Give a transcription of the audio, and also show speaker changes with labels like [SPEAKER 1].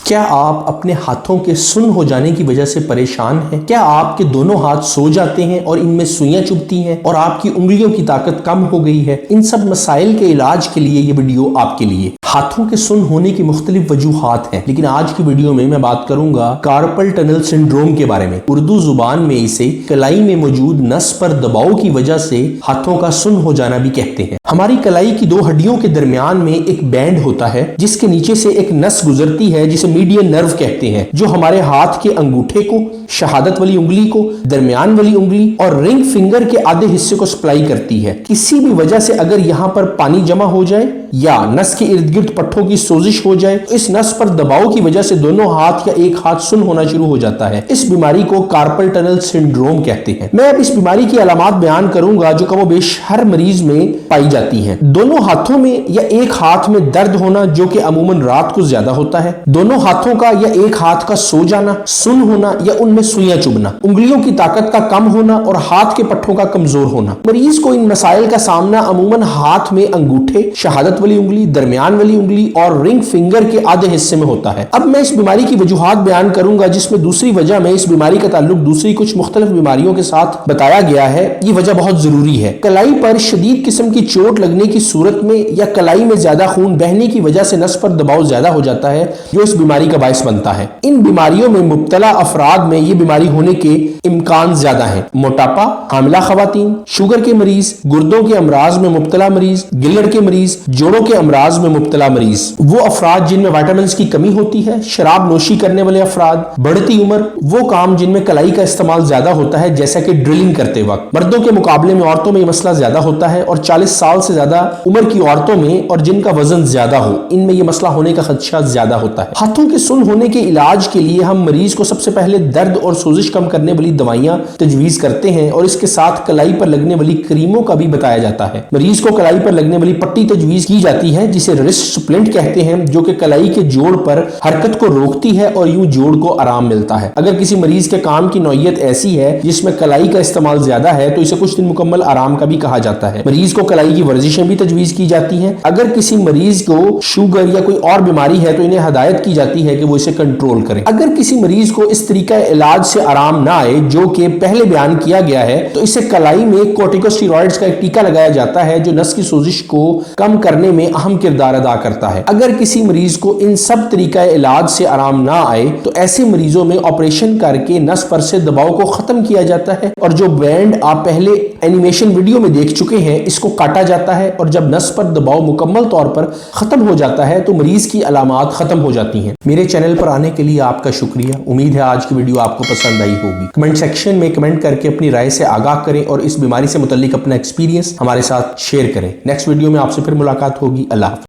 [SPEAKER 1] کیا آپ اپنے ہاتھوں کے سن ہو جانے کی وجہ سے پریشان ہیں؟ کیا آپ کے دونوں ہاتھ سو جاتے ہیں اور ان میں سوئیاں چبھتی ہیں اور آپ کی انگلیوں کی طاقت کم ہو گئی ہے؟ ان سب مسائل کے علاج کے لیے یہ ویڈیو آپ کے لیے۔ ہاتھوں کے سن ہونے کی مختلف وجوہات ہیں، لیکن آج کی ویڈیو میں بات کروں گا کارپل ٹنل سنڈروم کے بارے میں۔ اردو زبان میں اسے کلائی میں موجود نس پر دباؤ کی وجہ سے ہاتھوں کا سن ہو جانا بھی کہتے ہیں۔ ہماری کلائی کی دو ہڈیوں کے درمیان میں ایک بینڈ ہوتا ہے جس کے نیچے سے ایک نس گزرتی ہے جسے میڈین نرو کہتے ہیں، جو ہمارے ہاتھ کے انگوٹھے کو، شہادت والی انگلی کو، درمیان والی انگلی اور رنگ فنگر کے آدھے حصے کو سپلائی کرتی ہے۔ کسی بھی وجہ سے اگر یہاں پر پانی جمع ہو جائے یا نس کے ارد گرد پٹھوں کی سوزش ہو جائے تو اس نس پر دباؤ کی وجہ سے دونوں ہاتھ یا ایک ہاتھ سن ہونا شروع ہو جاتا ہے۔ اس بیماری کو کارپل ٹنل سنڈروم کہتے ہیں۔ میں اب اس بیماری کی علامات بیان کروں گا جو کم و بیش ہر مریض میں پائی جاتی ہیں۔ دونوں ہاتھوں میں یا ایک ہاتھ میں درد ہونا جو کہ عموماً رات کو زیادہ ہوتا ہے، دونوں ہاتھوں کا یا ایک ہاتھ کا سو جانا، سن ہونا یا ان میں سوئیاں چبھنا، انگلیوں کی طاقت کا کم ہونا اور ہاتھ کے پٹھوں کا کمزور ہونا۔ مریض کو ان مسائل کا سامنا عموماً ہاتھ میں انگوٹھے، شہادت والی انگلی، درمیان والی انگلی اور رنگ فنگر کے آدھے حصے میں ہوتا ہے۔ اب میں اس بیماری کی وجوہات بیان کروں گا جس میں دوسری وجہ میں اس بیماری کا تعلق دوسری کچھ مختلف بیماریوں کے ساتھ بتایا گیا ہے۔ یہ وجہ بہت ضروری ہے۔ کلائی پر شدید قسم کی چوٹ لگنے کی صورت میں یا کلائی میں زیادہ خون بہنے کی وجہ سے نس پر دباؤ زیادہ ہو جاتا ہے جو اس بیماری کا باعث بنتا ہے۔ ان بیماریوں میں مبتلا افراد میں یہ بیماری ہونے کے امکان زیادہ ہیں۔ موٹاپا، حاملہ خواتین، شوگر کے مریض، گردوں کے امراض میں مبتلا مریض، گلڑ کے مریض، جوڑوں کے امراض میں مبتلا مریض، وہ افراد جن میں وائٹامنز کی کمی ہوتی ہے، شراب نوشی کرنے والے افراد، بڑھتی عمر، وہ کام جن میں کلائی کا استعمال زیادہ ہوتا ہے جیسا کہ ڈرلنگ کرتے وقت۔ مردوں کے مقابلے میں عورتوں میں یہ مسئلہ زیادہ ہوتا ہے اور 40 سال سے زیادہ عمر کی عورتوں میں اور جن کا وزن زیادہ ہو، ان میں یہ مسئلہ ہونے کا خدشہ زیادہ ہوتا ہے۔ ہاتھوں کے سن ہونے کے علاج کے لیے ہم مریض کو سب سے پہلے درد اور سوزش کم کرنے والی دوائیاں تجویز کرتے ہیں اور اس کے ساتھ کلائی پر لگنے والی کریموں کا بھی بتایا جاتا ہے۔ مریض کو کلائی پر لگنے والی پٹی تجویز کی جاتی ہے جسے رسٹ سپلنٹ کہتے ہیں، جو کہ کلائی کے جوڑ پر حرکت کو روکتی ہے اور یوں جوڑ کو آرام ملتا ہے۔ اگر کسی مریض کے کام کی نوعیت ایسی ہے جس میں کلائی کا استعمال زیادہ ہے تو اسے کچھ دن مکمل آرام کا بھی کہا جاتا ہے۔ مریض کو کلائی کی ورزشیں بھی تجویز کی جاتی ہیں۔ اگر کسی مریض کو شوگر یا کوئی اور بیماری ہے تو انہیں ہدایت کی جاتی ہے کہ وہ اسے کنٹرول کریں۔ اگر کسی مریض کو اس طریقہ علاج سے آرام نہ آئے جو کہ پہلے بیان کیا گیا ہے تو اسے کلائی میں کورٹیکوسٹیرائڈز کا ایک ٹیکہ لگایا جاتا ہے جو نس کی سوزش کو کم کرنے میں اہم کردار ادا کرتا ہے۔ اگر کسی مریض کو ان سب طریقہ علاج سے آرام نہ آئے تو ایسے مریضوں میں آپریشن کر کے نس پر سے دباؤ کو ختم کیا جاتا ہے اور جو بینڈ آپ پہلے اینیمیشن ویڈیو میں دیکھ چکے ہیں اس کو کاٹا جاتا ہے اور جب نس پر دباؤ مکمل طور پر ختم ہو جاتا ہے تو مریض کی علامات ختم ہو جاتی ہیں۔ میرے چینل پر آنے کے لیے آپ کا شکریہ۔ امید ہے آج کی ویڈیو آپ کو پسند آئی ہوگی۔ کمنٹ سیکشن میں کمنٹ کر کے اپنی رائے سے آگاہ کریں اور اس بیماری سے متعلق اپنا ایکسپیرینس ہمارے ساتھ شیئر کریں۔ نیکسٹ ویڈیو میں آپ سے پھر ملاقات ہوگی۔ اللہ حافظ۔